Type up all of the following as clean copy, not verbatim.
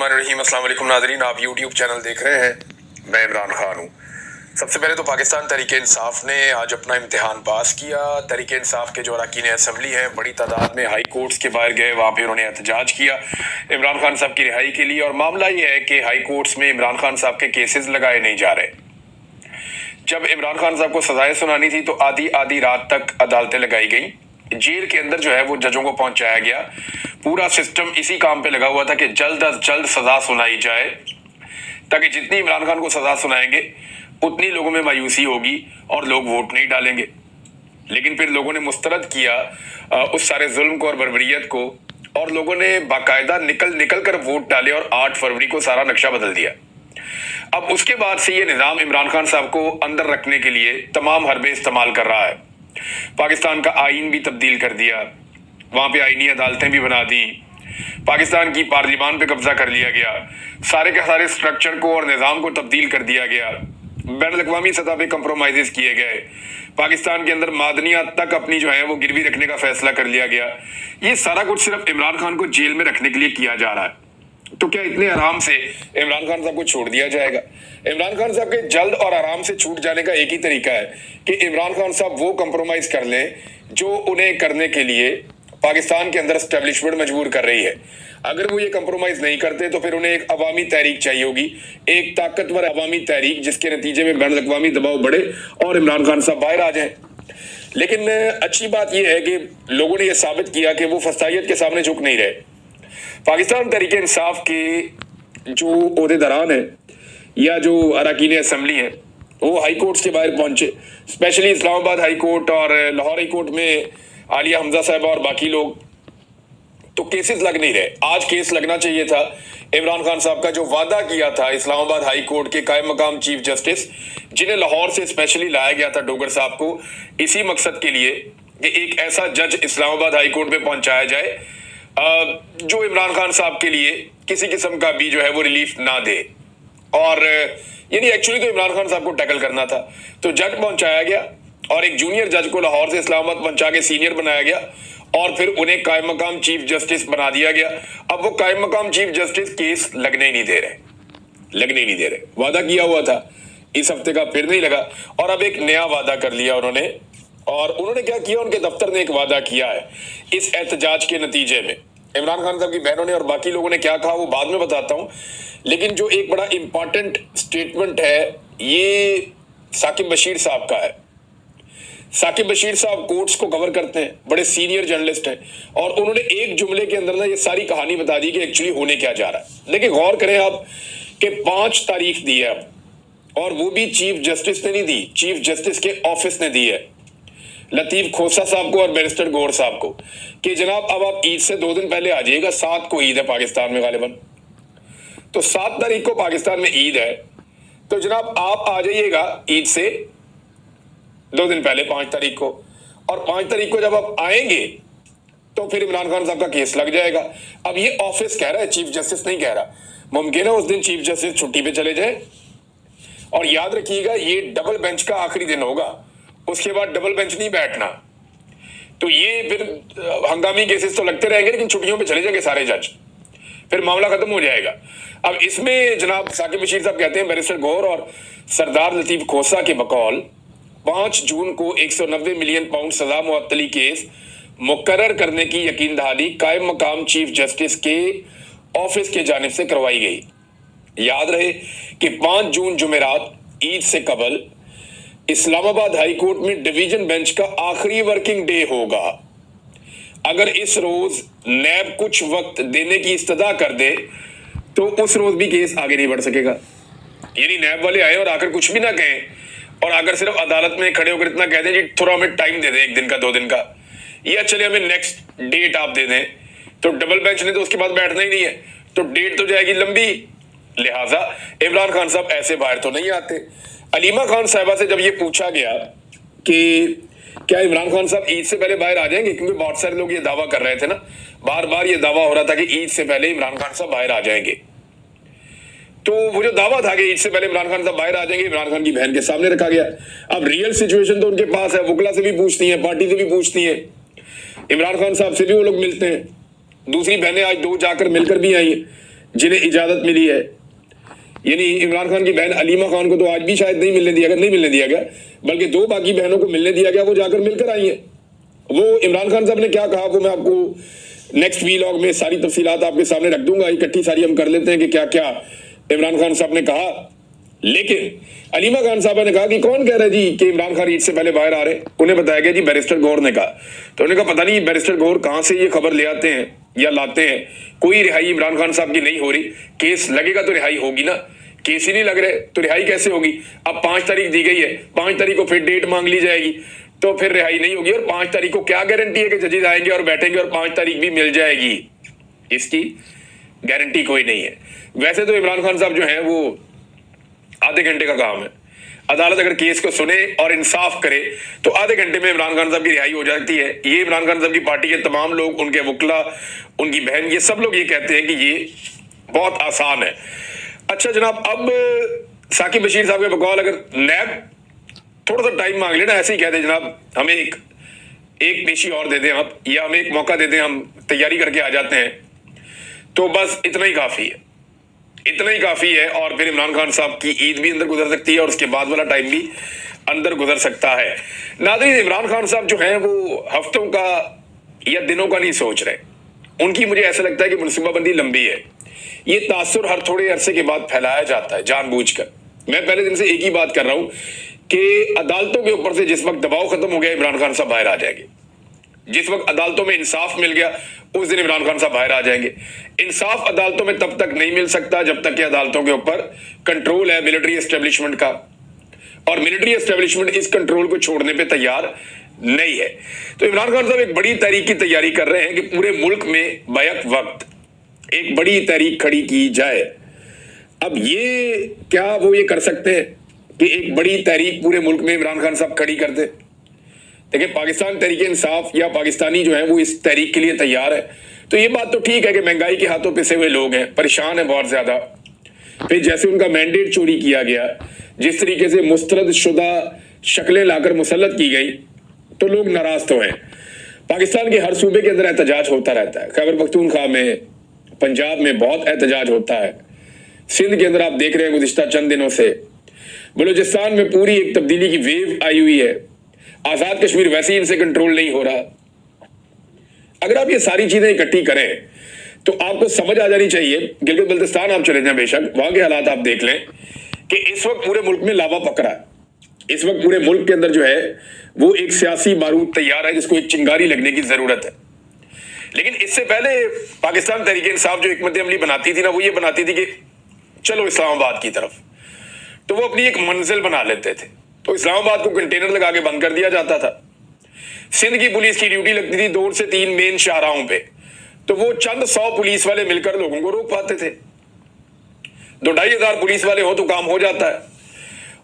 बिस्मिल्लाहिर्रहमानिर्रहीम। अस्सलाम वालेकुम नाज़रीन, आप यूट्यूब चैनल देख रहे हैं। मैं इमरान खान हूँ। सबसे पहले तो पाकिस्तान तहरीक इंसाफ ने आज अपना इम्तिहान पास किया। तहरीक इंसाफ के जो अरकान असम्बली हैं बड़ी तादाद में हाई कोर्ट्स के बाहर गए, वहाँ पे उन्होंने एहतजाज किया इमरान खान साहब की रिहाई के लिए। और मामला ये है कि हाई कोर्ट्स में इमरान खान साहब के केसेस लगाए नहीं जा रहे। जब इमरान खान साहब को सजाएं सुनानी थी तो आधी आधी रात तक अदालतें लगाई गई। जेल के अंदर जो है वो जजों को पहुंचाया गया। पूरा सिस्टम इसी काम पे लगा हुआ था कि जल्द अज जल्द सजा सुनाई जाए, ताकि जितनी इमरान खान को सजा सुनाएंगे उतनी लोगों में मायूसी होगी और लोग वोट नहीं डालेंगे। लेकिन फिर लोगों ने मुस्तरद किया उस सारे जुल्म को और बर्बरियत को, और लोगों ने बाकायदा निकल कर वोट डाले और 8 फरवरी को सारा नक्शा बदल दिया। अब उसके बाद से ये निज़ाम इमरान खान साहब को अंदर रखने के लिए तमाम हरबे इस्तेमाल कर रहा है। पाकिस्तान का आइन भी तब्दील कर दिया, वहां पे आईनी अदालतें भी बना दी, पाकिस्तान की पार्लियामान पे कब्जा कर लिया गया, सारे के सारे स्ट्रक्चर को और निज़ाम को तब्दील कर दिया गया, बैनुल-अक़वामी सतह पे कंप्रोमाइज़ किए गए, पाकिस्तान के अंदर मादनियात तक अपनी जो है वो गिरवी रखने का फैसला कर लिया गया। ये सारा कुछ सिर्फ इमरान खान को जेल में रखने के लिए किया जा रहा है। तो क्या इतने आराम से इमरान खान साहब को छोड़ दिया जाएगा? इमरान खान साहब के जल्द और आराम से छूट जाने का एक ही तरीका है कि इमरान खान साहब वो कंप्रोमाइज कर लें जो उन्हें करने के लिए पाकिस्तान के अंदर एस्टेब्लिशमेंट मजबूर कर रही है। अगर वो ये कंप्रोमाइज नहीं करते तो फिर उन्हें एक अवामी तहरीक चाहिए होगी, एक ताकतवर अवामी तहरीक, जिसके नतीजे में बैनुल-अक़वामी दबाव बढ़े और इमरान खान साहब बाहर आ जाए। लेकिन अच्छी बात यह है कि लोगों ने यह साबित किया कि वो फसाइयत के सामने झुक नहीं रहे। पाकिस्तान तहरीक इंसाफ के जो ओहदेदारान है या जो अरकान असम्बली हैं वो हाई कोर्ट्स के बाहर पहुंचे, स्पेशली इस्लामाबाद हाई कोर्ट और लाहौर हाई कोर्ट में आलिया हमजा साहबा और बाकी लोग। तो केसेस लग नहीं रहे। आज केस लगना चाहिए था। इमरान खान साहब का जो वादा किया था इस्लामाबाद हाई कोर्ट के कायम मकाम चीफ जस्टिस, जिन्हें लाहौर से स्पेशली लाया गया था डोगर साहब को, इसी मकसद के लिए कि एक ऐसा जज इस्लामाबाद हाई कोर्ट में पहुंचाया जाए जो इमरान खान साहब के लिए किसी किस्म का भी जो है वो रिलीफ ना दे। और यानी एक्चुअली तो इमरान खान साहब को टैकल करना था। तो जज पहुंचाया गया और एक जूनियर जज को लाहौर से इस्लामाबाद पहुंचा के सीनियर बनाया गया और फिर उन्हें कायम मकाम चीफ जस्टिस बना दिया गया। अब वो कायम मकाम चीफ जस्टिस केस लगने ही नहीं दे रहे। वादा किया हुआ था, इस हफ्ते का फिर नहीं लगा और अब एक नया वादा कर लिया उन्होंने। और उन्होंने क्या किया, उनके दफ्तर ने एक वादा किया है इस एहतजाज के नतीजे में। इमरान खान साहब की बहनों ने और बाकी लोगों ने क्या कहा वो बाद में बताता हूं, लेकिन जो एक बड़ा इंपॉर्टेंट स्टेटमेंट है ये साकिब बशीर साहब का है। साकिब बशीर साहब कोर्ट्स को कवर करते हैं, बड़े सीनियर जर्नलिस्ट हैं, और उन्होंने एक जुमले के अंदर ना ये सारी कहानी बता दी कि एक्चुअली होने क्या जा रहा है। देखिए गौर करें आप कि 5 तारीख दी है अब, और वो भी चीफ जस्टिस ने नहीं दी, चीफ जस्टिस के ऑफिस ने दी है लतीफ खोसा साहब को और बैरिस्टर गौर साहब को कि जनाब अब आप ईद से 2 दिन पहले आ जाइएगा। 7 को ईद है पाकिस्तान में गालिबन, तो 7 तारीख को पाकिस्तान में ईद है, तो जनाब आप आ जाइएगा ईद से 2 दिन पहले 5 तारीख को। और 5 तारीख को जब आप आएंगे तो फिर इमरान खान साहब का केस लग जाएगा। अब ये ऑफिस कह रहा है, चीफ जस्टिस नहीं कह रहा। मुमकिन है उस दिन चीफ जस्टिस छुट्टी पे चले जाए। और याद रखिएगा ये डबल बेंच का आखिरी दिन होगा, उसके बाद डबल बेंच नहीं बैठना। तो ये फिर हंगामी केसेस तो लगते रहेंगे, लेकिन छुट्टियों पे चले जाएंगे सारे जज, फिर मामला खत्म हो जाएगा। अब इसमें जनाब साकिब बशीर साहब कहते हैं बैरिस्टर गौर और सरदार लतीफ खोसा के बकौल 5 जून को 190 मिलियन पाउंड सजा मुअत्तली केस मुकर्रर करने की यकीन दहानी कायम मकाम चीफ जस्टिस के ऑफिस के जानिब से करवाई गई। याद रहे कि 5 जून जुमेरात ईद से कबल इस्लामाबाद हाई कोर्ट में डिवीजन बेंच का आखिरी वर्किंग डे होगा। अगर इस रोज नैब कुछ वक्त देने की इस्तदा कर दे तो उस रोज भी केस आगे नहीं बढ़ सकेगा। यानी नैब वाले आए और आकर कुछ भी ना कहें, और अगर सिर्फ अदालत में खड़े होकर इतना कह दें जी थोड़ा हमें टाइम दे दें 1 दिन का 2 दिन का, या चले हमें नेक्स्ट डेट आप दे दें, तो डबल बेंच ने तो उसके बाद बैठना ही नहीं है, तो डेट तो जाएगी लंबी। लिहाजा इमरान खान साहब ऐसे बाहर तो नहीं आते। अलीमा खान साहिबा से जब ये पूछा गया कि क्या इमरान खान साहब ईद से पहले बाहर आ जाएंगे, क्योंकि बहुत सारे लोग ये दावा कर रहे थे ना, बार बार ये दावा हो रहा था कि ईद से पहले इमरान खान साहब बाहर आ जाएंगे। तो वो जो दावा था कि ईद से पहले इमरान खान साहब बाहर आ जाएंगे, इमरान खान की बहन के सामने रखा गया। अब रियल सिचुएशन तो उनके पास है, वकला से भी पूछती हैं, पार्टी से भी पूछती हैं, इमरान खान साहब से भी वो लोग मिलते हैं। दूसरी बहनें आज 2 जाकर मिलकर भी आई हैं। जिन्हें इजाजत मिली है। यानी इमरान खान की बहन अलीमा खान को तो आज भी शायद नहीं मिलने दिया गया, बल्कि 2 बाकी बहनों को मिलने दिया गया, वो जाकर मिलकर आई हैं। वो इमरान खान साहब ने क्या कहा वो मैं आपको नेक्स्ट वीलॉग में सारी तफसीलात आपके सामने रख दूंगा। इकट्ठी सारी हम कर लेते हैं कि क्या क्या इमरान खान साहब ने कहा। लेकिन अलीमा खान साहब ने कहा कि कौन कह रहा है जी कि इमरान खान ईद से पहले बाहर आ रहे हैं। उन्हें बताया गया जी बैरिस्टर गौहर ने कहा। तो उन्होंने कहा पता नहीं बैरिस्टर गौहर कहां से ये खबर ले आते हैं या लाते हैं, कोई रिहाई इमरान खान साहब की नहीं हो रही। केस लगेगा तो रिहाई होगी ना, केस ही नहीं लग रहे तो रिहाई कैसे होगी। अब 5 तारीख दी गई है, 5 तारीख को फिर डेट मांग ली जाएगी तो फिर रिहाई नहीं होगी। और 5 तारीख को क्या गारंटी है कि जजेज आएंगे और बैठेंगे और 5 तारीख भी मिल जाएगी, इसकी गारंटी कोई नहीं है। वैसे तो इमरान खान साहब जो है वो आधे घंटे का काम है। अदालत अगर केस को सुने और इंसाफ करे तो आधे घंटे में इमरान खान साहब की रिहाई हो जाती है। ये इमरान खान साहब की पार्टी के तमाम लोग, उनके वकला, उनकी बहन, ये सब लोग ये कहते हैं कि ये बहुत आसान है। अच्छा जनाब, अब साकिब बशीर साहब के बकौल अगर नैब थोड़ा सा टाइम मांग लेना, ऐसे ही कहते जनाब हमें एक पेशी और दे दें आप, या हमें एक मौका दे दें, हम तैयारी करके आ जाते हैं, तो बस इतना ही काफी है, इतना ही काफी है। और फिर इमरान खान साहब की ईद भी अंदर गुजर सकती है और उसके बाद वाला टाइम भी अंदर गुजर सकता है। नाज़रीन, इमरान खान साहब जो हैं वो हफ्तों का या दिनों का नहीं सोच रहे। उनकी मुझे ऐसा लगता है कि मनसूबाबंदी लंबी है। ये तासुर हर थोड़े अरसे के बाद फैलाया जाता है जानबूझकर। मैं पहले दिन से एक ही बात कर रहा हूं कि अदालतों के ऊपर से जिस वक्त दबाव खत्म हो गया इमरान खान साहब बाहर आ जाएंगे। जिस वक्त अदालतों में इंसाफ मिल गया उस दिन इमरान खान साहब बाहर आ जाएंगे। इंसाफ अदालतों में तब तक नहीं मिल सकता जब तक कि अदालतों के ऊपर कंट्रोल है मिलिट्री एस्टेब्लिशमेंट का, और मिलिट्री एस्टेब्लिशमेंट इस कंट्रोल को छोड़ने पे तैयार नहीं है। तो इमरान खान साहब एक बड़ी तहरीक की तैयारी कर रहे हैं कि पूरे मुल्क में बैक वक्त एक बड़ी तहरीक खड़ी की जाए। अब ये क्या वो ये कर सकते हैं कि एक बड़ी तहरीक पूरे मुल्क में इमरान खान साहब खड़ी कर दे? देखिए, पाकिस्तान तहरीक इंसाफ या पाकिस्तानी जो है वो इस तहरीक के लिए तैयार है। तो ये बात तो ठीक है कि महंगाई के हाथों पिसे हुए लोग हैं, परेशान है बहुत ज्यादा। फिर जैसे उनका मैंडेट चोरी किया गया, जिस तरीके से मुस्तरद शुदा शक्लें लाकर मुसल्लत की गई, तो लोग नाराज तो हैं। पाकिस्तान के हर सूबे के अंदर एहतजाज होता रहता है। खैबर पख्तूनख्वा में, पंजाब में बहुत एहतजाज होता है। सिंध के अंदर आप देख रहे हैं गुज़िश्ता चंद दिनों से। बलूचिस्तान में पूरी एक तब्दीली की वेव आई हुई है। आजाद कश्मीर वैसे ही इनसे कंट्रोल नहीं हो रहा। अगर आप ये सारी चीजें इकट्ठी करें तो आपको समझ आ जानी चाहिए। गिलगित बल्तिस्तान आप चले जाएं, बेशक वहां के हालात आप देख लें कि इस वक्त पूरे मुल्क में लावा पकड़ा है। इस वक्त पूरे मुल्क के अंदर जो है वो एक सियासी बारूद तैयार है जिसको एक चिंगारी लगने की जरूरत है। लेकिन इससे पहले पाकिस्तान तहरीक इंसाफ जो हिकमत अमली बनाती थी ना, वो ये बनाती थी कि चलो इस्लामाबाद की तरफ, तो वो अपनी एक मंजिल बना लेते थे। तो इस्लामाबाद को कंटेनर लगा के बंद कर दिया जाता था। सिंध की पुलिस की ड्यूटी लगती थी 2 से 3 मेन शाहराहों पे, तो वो चंद 100 पुलिस वाले मिलकर लोगों को रोक पाते थे। 2-2.5 हजार पुलिस वाले हो तो काम हो जाता है।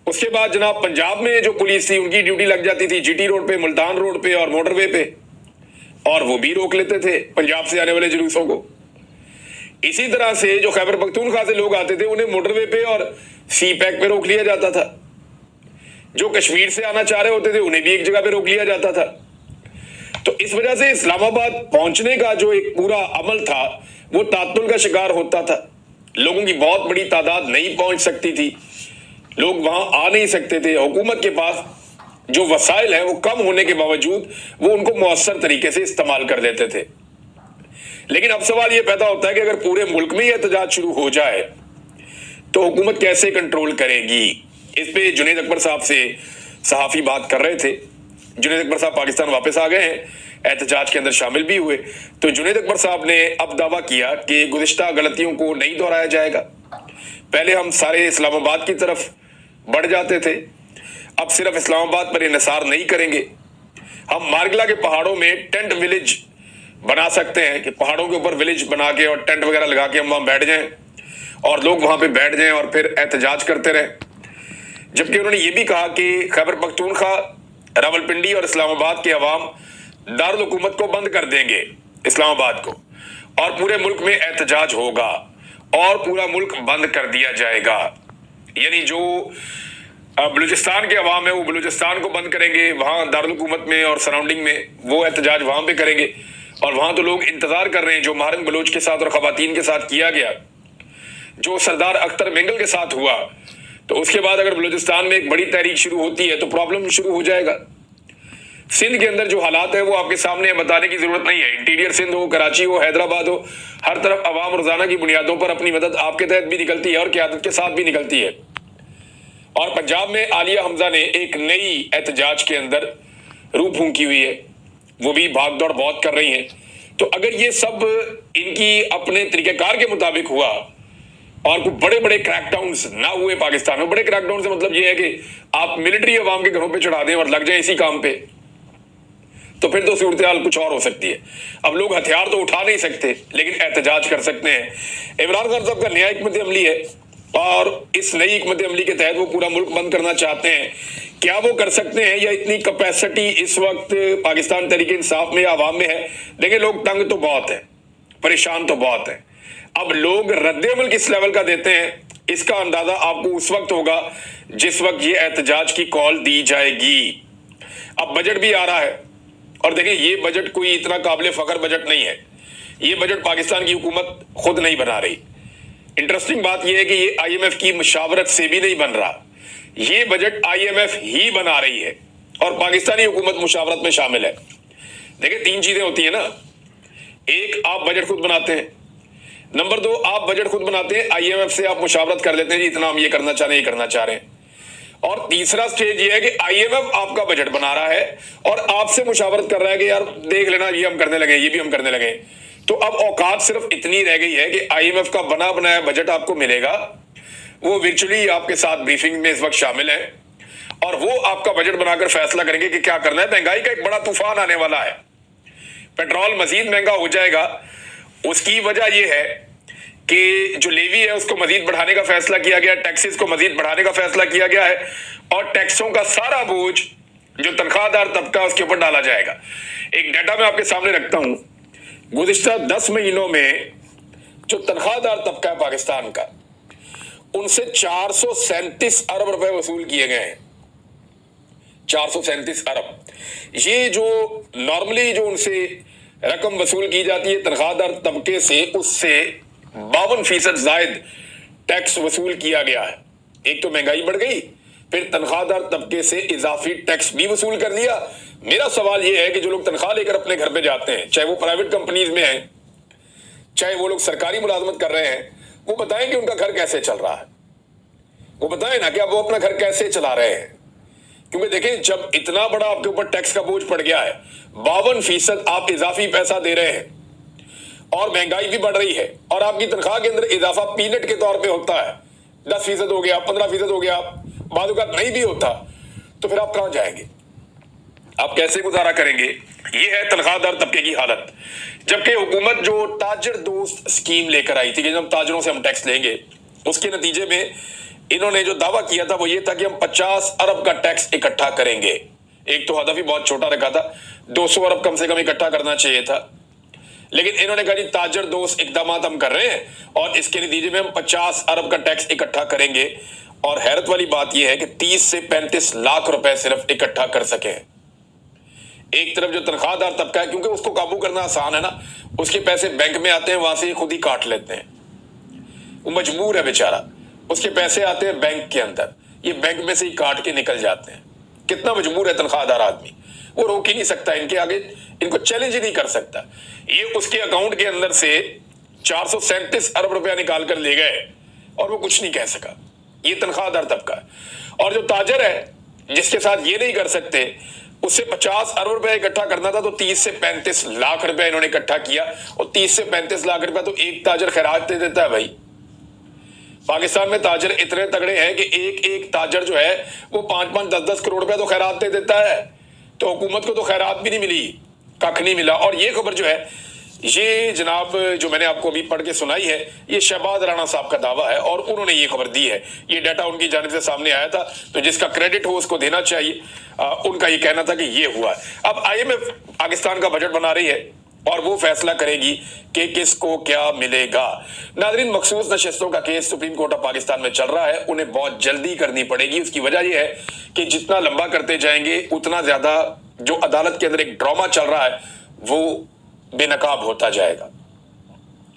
उसके बाद जनाब पंजाब में जो पुलिस थी उनकी ड्यूटी लग जाती थी जीटी रोड पे, मुल्तान रोड पे और मोटरवे पे, और वो भी रोक लेते थे पंजाब से आने वाले जुलूसों को। इसी तरह से जो खैबर पख्तूनख्वा से लोग आते थे उन्हें मोटरवे पे और सी पैक पे रोक लिया जाता था। जो कश्मीर से आना चाह रहे होते थे उन्हें भी एक जगह पे रोक लिया जाता था। तो इस वजह से इस्लामाबाद पहुंचने का जो एक पूरा अमल था वो तातुल का शिकार होता था। लोगों की बहुत बड़ी तादाद नहीं पहुंच सकती थी, लोग वहां आ नहीं सकते थे। हुकूमत के पास जो वसाइल है वो कम होने के बावजूद वो उनको मौसर तरीके से इस्तेमाल कर लेते थे। लेकिन अब सवाल ये पैदा होता है कि अगर पूरे मुल्क में एहतजाज शुरू हो जाए तो हुकूमत कैसे कंट्रोल करेगी? इस पे जुनैद अकबर साहब से सहाफी बात कर रहे थे। जुनैद अकबर साहब पाकिस्तान वापस आ गए हैं, एहतजाज के अंदर शामिल भी हुए। तो जुनैद अकबर साहब ने अब दावा किया कि गुज़िश्ता गलतियों को नहीं दोहराया जाएगा। पहले हम सारे इस्लामाबाद की तरफ बढ़ जाते थे, अब सिर्फ इस्लामाबाद पर इन्हिसार नहीं करेंगे। हम मारगला के पहाड़ों में टेंट विलेज बना सकते हैं कि पहाड़ों के ऊपर विलेज बना के और टेंट वगैरह लगा के हम वहां बैठ जाएं और लोग वहां पे बैठ जाएं और फिर एहतजाज करते रहें। जबकि उन्होंने ये भी कहा कि खैबर पख्तूनख्वा, रावलपिंडी और इस्लामाबाद के अवाम दारुल हुकूमत को बंद कर देंगे, इस्लामाबाद को, और पूरे मुल्क में एहतजाज होगा और पूरा मुल्क बंद कर दिया जाएगा। यानी जो बलूचिस्तान के अवाम है वो बलूचिस्तान को बंद करेंगे, वहां दारुल हुकूमत में और सराउंडिंग में वो एहतजाज वहां पे करेंगे। और वहां तो लोग इंतजार कर रहे हैं, जो महारंग बलोच के साथ और खवातीन के साथ किया गया जो सरदार अख्तर मेंगल के साथ हुआ, तो उसके बाद अगर बलूचिस्तान में एक बड़ी तहरीक शुरू होती है तो प्रॉब्लम शुरू हो जाएगा। सिंध के अंदर जो हालात है वो आपके सामने बताने की जरूरत नहीं है। इंटीरियर सिंध हो, कराची हो, हैदराबाद हो, हर तरफ अवाम रोजाना की बुनियादों पर अपनी मदद आपके तहत भी निकलती है और क़यादत के साथ भी निकलती है। और पंजाब में आलिया हमजा ने एक नई एहतजाज के अंदर रूह फूंकी हुई है, वो भी भाग दौड़ बहुत कर रही हैं। तो अगर ये सब इनकी अपने तरीकेकार के मुताबिक हुआ और कुछ बड़े बड़े क्रैकडाउन्स ना हुए पाकिस्तान में, बड़े क्रैकडाउन से मतलब ये है कि आप मिलिट्री अवाम के घरों पे चढ़ा दें और लग जाए इसी काम पे, तो फिर तो सूरत हाल कुछ और हो सकती है। अब लोग हथियार तो उठा नहीं सकते लेकिन एहतजाज कर सकते हैं। इमरान खान साहब का नया हिकमत अमली है और इस नई हिकमत अमली के तहत वो पूरा मुल्क बंद करना चाहते हैं। क्या वो कर सकते हैं या इतनी कैपेसिटी इस वक्त पाकिस्तान तहरीक इंसाफ में या आवाम में है? देखिए, लोग तंग तो बहुत है, परेशान तो बहुत है। अब लोग रद्द-ए-अमल किस लेवल का देते हैं इसका अंदाजा आपको उस वक्त होगा जिस वक्त ये एहतजाज की कॉल दी जाएगी। अब बजट भी आ रहा है और देखिए, ये बजट कोई इतना काबिल फख्र बजट नहीं है। ये बजट पाकिस्तान की हुकूमत खुद नहीं बना रही। इंटरेस्टिंग बात यह है कि ये IMF की मुशावरत से भी नहीं बन रहा, ये बजट IMF ही बना रही है और पाकिस्तानी हुकूमत मुशावरत में शामिल है। देखिए, 3 चीजें होती है ना। एक, आप बजट खुद बनाते हैं। नंबर 2, आप बजट खुद बनाते हैं, IMF से आप मुशावरत कर लेते हैं जी इतना हम ये करना चाह रहे हैं, ये करना चाह रहे हैं। और तीसरा स्टेज ये है कि IMF आपका बजट बना रहा है और आपसे मुशावरत कर रहा है कि यार देख लेना, ये हम करने लगे, ये भी हम करने लगे। तो अब औकात सिर्फ इतनी रह गई है कि IMF का बना बनाया बजट आपको मिलेगा, वो वर्चुअली आपके साथ ब्रीफिंग में इस वक्त शामिल है और वो आपका बजट बनाकर फैसला करेंगे कि क्या करना है। महंगाई का एक बड़ा तूफान आने वाला है, पेट्रोल मजीद महंगा हो जाएगा। उसकी वजह यह है कि जो लेवी है उसको मजीद बढ़ाने का फैसला किया गया, टैक्सेस को मजीद बढ़ाने का फैसला किया गया है और टैक्सों का सारा बोझ जो तनख्वाहदार तबका उसके ऊपर डाला जाएगा। एक डाटा मैं आपके सामने रखता हूं, गुज़िश्ता 10 महीनों में जो तनख्वाहदार तबका है पाकिस्तान का, उनसे 437 अरब रुपए वसूल किए गए हैं। 437 अरब। ये जो नॉर्मली जो उनसे रकम वसूल की जाती है तनख्वाहदार तबके से, उससे 52% जायद टैक्स वसूल किया गया है। एक तो महंगाई बढ़ गई, फिर तनख्वाहदार तबके से इजाफी टैक्स भी वसूल कर लिया। मेरा सवाल यह है कि जो लोग तनख्वाह लेकर अपने घर पे जाते हैं, चाहे वो प्राइवेट कंपनीज में हैं, चाहे वो लोग सरकारी मुलाजमत कर रहे हैं, वो बताएं कि उनका घर कैसे चल रहा है। वो बताएं ना कि अब वो अपना घर कैसे चला रहे हैं। क्योंकि देखें, जब इतना बड़ा आपके ऊपर टैक्स का बोझ पड़ गया है, 52% आप इजाफी पैसा दे रहे हैं और महंगाई भी बढ़ रही है और आपकी तनख्वाह के अंदर इजाफा पीनट के तौर पे होता है, 10% हो गया, 15% हो गया, बाद वक़्त नहीं भी होता, तो फिर आप कहां जाएंगे? आप कैसे गुजारा करेंगे? ये है तनख्वाहदार तबके की हालत। जबकि हुकूमत जो ताजर दोस्त स्कीम लेकर आई थी कि जब ताजरों से हम टैक्स लेंगे, उसके नतीजे में इन्होंने जो दावा किया था वो ये था कि हम 50 अरब का टैक्स इकट्ठा करेंगे। एक तो हदफ ही बहुत छोटा रखा था, 200 अरब कम से कम इकट्ठा करना चाहिए था, लेकिन इन्होंने कहा जी ताजर दोस्त इकदाम हम कर रहे हैं और इसके नतीजे में हम 50 अरब का टैक्स इकट्ठा करेंगे। और हैरत वाली बात यह है कि 30 से 35 लाख रुपए सिर्फ इकट्ठा कर सके। एक तरफ जो तनख्वाहदार तबका है, क्योंकि उसको काबू करना आसान है ना, उसके पैसे बैंक में आते हैं, वहां से खुद ही काट लेते हैं, वो मजबूर है बेचारा, उसके पैसे आते हैं बैंक के अंदर, ये बैंक में से ही काट के निकल जाते हैं। कितना मजबूर है तनख्वाहदार आदमी, वो रोक ही नहीं सकता, इनके आगे इनको चैलेंज ही नहीं कर सकता। ये उसके अकाउंट के अंदर से 437 अरब रुपया निकाल कर ले गए और वो कुछ नहीं कह सका। ये तनख्वाहदार तबका है। और जो ताजर है जिसके साथ ये नहीं कर सकते, उससे 50 अरब रुपया इकट्ठा करना था, तो 30 से 35 लाख रुपया इन्होंने इकट्ठा किया और 30 से 35 लाख रुपया तो एक ताजर खैरात दे देता है। भाई, पाकिस्तान में ताजर इतने तगड़े हैं कि एक एक ताजर जो है वो 5-5, 10-10 करोड़ रुपया तो खैरात दे देता है। तो हुकूमत को तो खैरात भी नहीं मिली, कख नहीं मिला। और ये खबर जो है, ये जनाब जो मैंने आपको अभी पढ़ के सुनाई है, ये शहबाज राणा साहब का दावा है और उन्होंने ये खबर दी है। ये डाटा उनकी जानिब से सामने आया था, तो जिसका क्रेडिट हो उसको देना चाहिए। उनका ये कहना था कि ये हुआ। अब IMF पाकिस्तान का बजट बना रही है और वो फैसला करेगी कि किसको क्या मिलेगा। नाज़रीन, मखसूस नशिस्तों का case supreme court of Pakistan में चल रहा है, उन्हें बहुत जल्दी करनी पड़ेगी। उसकी वजह यह है कि जितना लंबा करते जाएंगे उतना ज्यादा जो अदालत के अंदर एक ड्रामा चल रहा है वो बेनकाब होता जाएगा।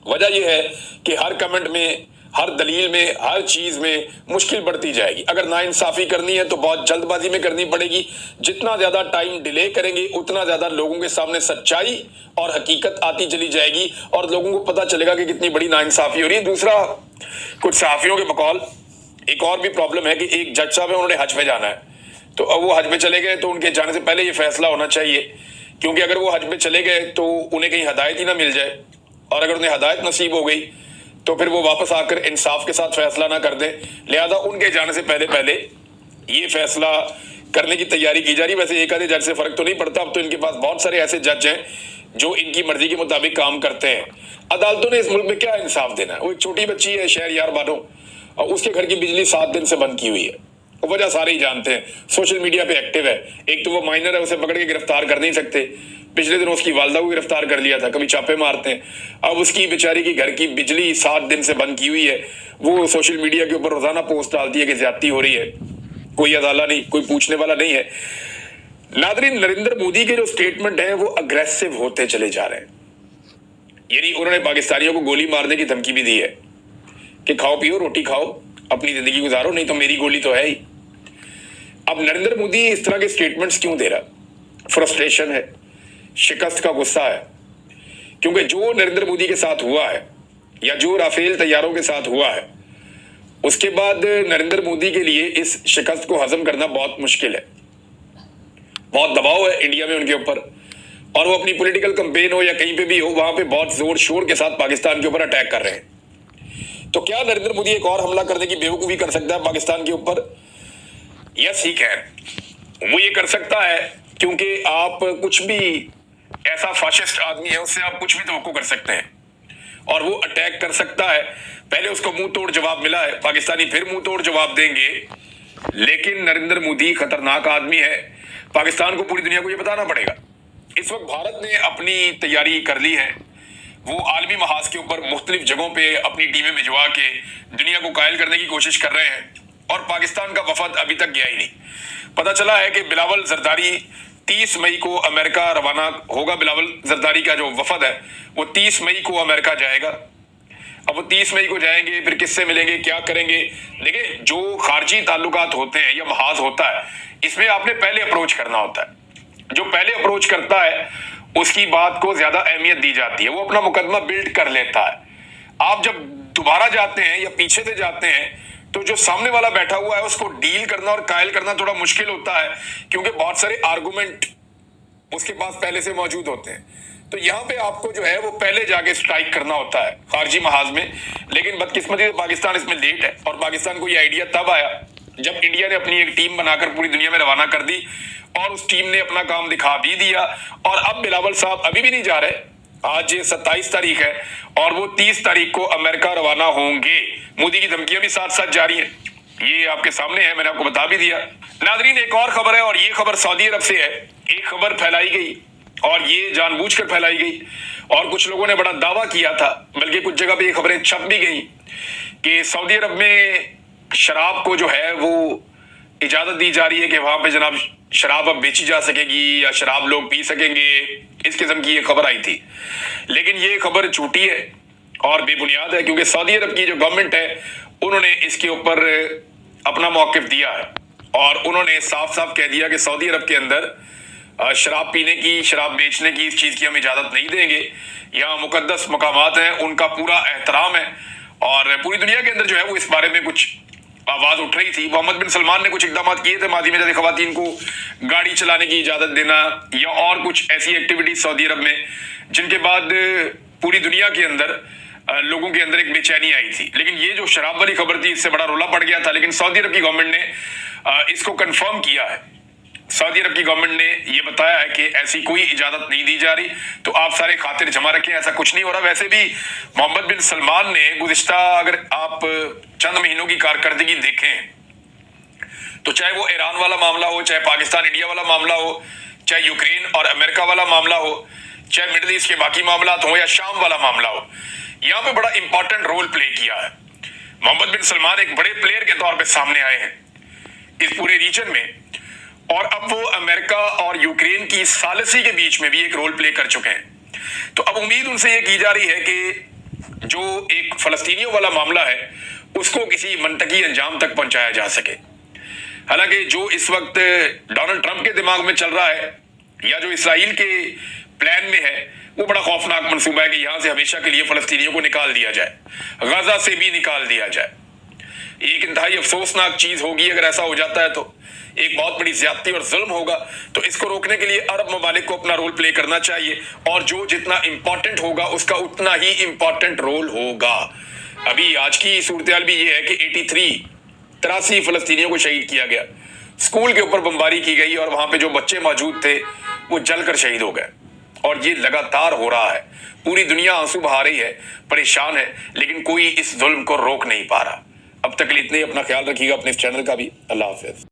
वजह यह है कि हर कमेंट में हर दलील में, हर चीज में मुश्किल बढ़ती जाएगी। अगर नाइंसाफी करनी है तो बहुत जल्दबाजी में करनी पड़ेगी। जितना ज्यादा टाइम डिले करेंगे उतना ज्यादा लोगों के सामने सच्चाई और हकीकत आती चली जाएगी और लोगों को पता चलेगा कि कितनी बड़ी नाइंसाफी हो रही है। दूसरा, कुछ सहाफियों के बकौल एक और भी प्रॉब्लम है कि एक जज साहब है, उन्होंने हज में जाना है, तो अब वो हज में चले गए तो उनके जाने से पहले ये फैसला होना चाहिए, क्योंकि अगर वो हज में चले गए तो उन्हें कहीं हदायत ही ना मिल जाए, और अगर उन्हें हदायत नसीब हो गई तो फिर वो वापस आकर इंसाफ के साथ फैसला ना कर दें। लिहाजा उनके जाने से पहले पहले ये फैसला करने की तैयारी की जा रही है। वैसे एक आधे जज से फर्क तो नहीं पड़ता, अब तो इनके पास बहुत सारे ऐसे जज हैं जो इनकी मर्जी के मुताबिक काम करते हैं। अदालतों ने इस मुल्क में क्या इंसाफ देना है? वो एक छोटी बच्ची है शहर यार बानो, और उसके घर की बिजली 7 दिन से बंद की हुई है। वजह सारे ही जानते हैं, सोशल मीडिया पे एक्टिव है। एक तो वो माइनर है, उसे पकड़ के गिरफ्तार कर नहीं सकते। पिछले दिनों उसकी वालदा को गिरफ्तार कर लिया था, कभी छापे मारते हैं। अब उसकी बेचारी की घर की बिजली 7 दिन से बंद की हुई है। वो सोशल मीडिया के ऊपर रोजाना पोस्ट डालती है कि ज्यादती हो रही है, कोई अदालत नहीं, कोई पूछने वाला नहीं है। नादरीन, नरेंद्र मोदी के जो स्टेटमेंट है वो अग्रेसिव होते चले जा रहे हैं। यानी उन्होंने पाकिस्तानियों को गोली मारने की धमकी भी दी है कि खाओ पियो, रोटी खाओ, अपनी जिंदगी गुजारो, नहीं तो मेरी गोली तो है ही। अब नरेंद्र मोदी इस तरह के स्टेटमेंट्स क्यों दे रहा? फ्रस्ट्रेशन है, शिकस्त का गुस्सा है, क्योंकि जो नरेंद्र मोदी के साथ हुआ है या जो राफेल तैयारों के साथ हुआ है, उसके बाद नरेंद्र मोदी के लिए इस शिकस्त को हजम करना बहुत मुश्किल है। बहुत दबाव है इंडिया में उनके ऊपर, और वो अपनी पॉलिटिकल कैंपेन हो या कहीं पे भी हो, वहां पे बहुत जोर शोर के साथ पाकिस्तान के ऊपर अटैक कर रहे हैं। तो क्या नरेंद्र मोदी एक और हमला करने की बेवकूफी कर सकता है पाकिस्तान के ऊपर? Yes he can. वो ये कर सकता है क्योंकि आप कुछ भी ऐसा फाशिस्ट आदमी है उससे आप कुछ भी तवक्को कर सकते हैं, और वो अटैक कर सकता है। पहले उसको मुंह तोड़ जवाब मिला है, पाकिस्तानी फिर मुंह तोड़ जवाब देंगे। लेकिन नरेंद्र मोदी खतरनाक आदमी है, पाकिस्तान को, पूरी दुनिया को ये बताना पड़ेगा। इस वक्त भारत ने अपनी तैयारी कर ली है, वो आलमी महाज के ऊपर मुख्तलिफ जगहों पे अपनी टीमें भिजवा के दुनिया को कायल करने की कोशिश कर रहे हैं, और पाकिस्तान का वफद अभी तक गया ही नहीं। पता चला है कि बिलावल जरदारी 30 मई को अमेरिका रवाना होगा। बिलावल जरदारी का जो वफद है वो 30 मई को अमेरिका जाएगा। अब वो 30 मई को जाएंगे, फिर किससे मिलेंगे, क्या करेंगे? देखिए, जो खारजी ताल्लुकात होते हैं या महाज होता है, इसमें आपने पहले अप्रोच करना होता है। जो पहले अप्रोच करता है उसकी बात को ज्यादा अहमियत दी जाती है, वो अपना मुकदमा बिल्ड कर लेता है। आप जब दोबारा जाते हैं या पीछे से जाते हैं तो जो सामने वाला बैठा हुआ है उसको डील करना और कायल करना थोड़ा मुश्किल होता है, क्योंकि बहुत सारे आर्गुमेंट उसके पास पहले से मौजूद होते हैं। तो यहाँ पे आपको जो है वो पहले जाके स्ट्राइक करना होता है खारजी महाज में। लेकिन बदकिस्मती से पाकिस्तान इसमें लेट है, और पाकिस्तान को ये आइडिया तब आया जब इंडिया ने अपनी एक टीम बनाकर पूरी दुनिया में रवाना कर दी, और उस टीम ने अपना काम दिखा भी दिया। और अब बिलावल साहब अभी भी नहीं जा रहे। आज 27 तारीख है और वो 30 तारीख को अमेरिका रवाना होंगे। मोदी की धमकियां भी साथ साथ जारी हैं, ये आपके सामने है, मैंने आपको बता भी दिया। नाजरीन, एक और खबर है, और ये खबर सऊदी अरब से है। एक खबर फैलाई गई, और ये जानबूझकर फैलाई गई, और कुछ लोगों ने बड़ा दावा किया था, बल्कि कुछ जगह पे ये खबरें छप भी गई कि सऊदी अरब में शराब को जो है वो इजाजत दी जा रही है कि वहां पे जनाब शराब अब बेची जा सकेगी या शराब लोग पी सकेंगे। इस किस्म की ये खबर आई थी, लेकिन ये खबर झूठी है और बेबुनियाद है, क्योंकि सऊदी अरब की जो गवर्नमेंट है उन्होंने इसके ऊपर अपना मौकिफ दिया है, और उन्होंने साफ साफ कह दिया कि सऊदी अरब के अंदर शराब पीने की, शराब बेचने की, इस चीज की हम इजाजत नहीं देंगे। यहाँ मुकद्दस मकामात हैं, उनका पूरा एहतराम है, और पूरी दुनिया के अंदर जो है वो इस बारे में कुछ आवाज उठ रही थी। मोहम्मद बिन सलमान ने कुछ इकदाम किए थे मादी में, जैसे खवातीन को गाड़ी चलाने की इजाजत देना या और कुछ ऐसी एक्टिविटीज सऊदी अरब में, जिनके बाद पूरी दुनिया के अंदर लोगों के अंदर एक बेचैनी आई थी। लेकिन ये जो शराब वाली खबर थी, इससे बड़ा रोला पड़ गया था। लेकिन सऊदी अरब की गवर्नमेंट ने इसको कंफर्म किया है। सऊदी अरब की गवर्नमेंट ने ये बताया है कि ऐसी कोई इजाजत नहीं दी जा रही, तो आप सारे खातिर जमा रखें, ऐसा कुछ नहीं हो रहा। वैसे भी मोहम्मद बिन सलमान ने गुज़िश्ता, अगर आप चंद महीनों की कारकर्दगी देखें, तो चाहे वो ईरान वाला मामला हो, चाहे पाकिस्तान इंडिया वाला मामला हो, चाहे यूक्रेन और अमेरिका वाला मामला हो, चाहे मिडिल ईस्ट के बाकी मामला हो या शाम वाला मामला हो, यहाँ पे बड़ा इंपॉर्टेंट रोल प्ले किया है। मोहम्मद बिन सलमान एक बड़े प्लेयर के तौर पे सामने आए हैं इस पूरे रीजन में, और अब वो अमेरिका और यूक्रेन की सालिसी के बीच में भी एक रोल प्ले कर चुके हैं। तो अब उम्मीद उनसे ये की जा रही है कि जो एक फलस्तीनियों वाला मामला है उसको किसी मंतकी अंजाम तक पहुंचाया जा सके। हालांकि जो इस वक्त डोनाल्ड ट्रंप के दिमाग में चल रहा है या जो इसराइल के प्लान में है वो बड़ा खौफनाक मंसूबा है कि यहां से हमेशा के लिए फलस्तीनियों को निकाल दिया जाए, गाजा से भी निकाल दिया जाए। एक इंतहाई अफसोसनाक चीज होगी अगर ऐसा हो जाता है, तो एक बहुत बड़ी ज्यादती और जुल्म होगा। तो इसको रोकने के लिए अरब ममालिक को अपना रोल प्ले करना चाहिए और जो जितना इंपॉर्टेंट होगा उसका उतना ही इंपॉर्टेंट रोल होगा। अभी आज की सूरत भी ये है कि 83 फलस्तीनियों को शहीद किया गया, स्कूल के ऊपर बमबारी की गई और वहां पे जो बच्चे मौजूद थे वो जलकर शहीद हो गए। और ये लगातार हो रहा है, पूरी दुनिया आंसू बहा रही है, परेशान है, लेकिन कोई इस जुल्म को रोक नहीं पा रहा। अब तक इतने, अपना ख्याल रखिएगा, अपने इस चैनल का भी। अल्लाह हाफिज।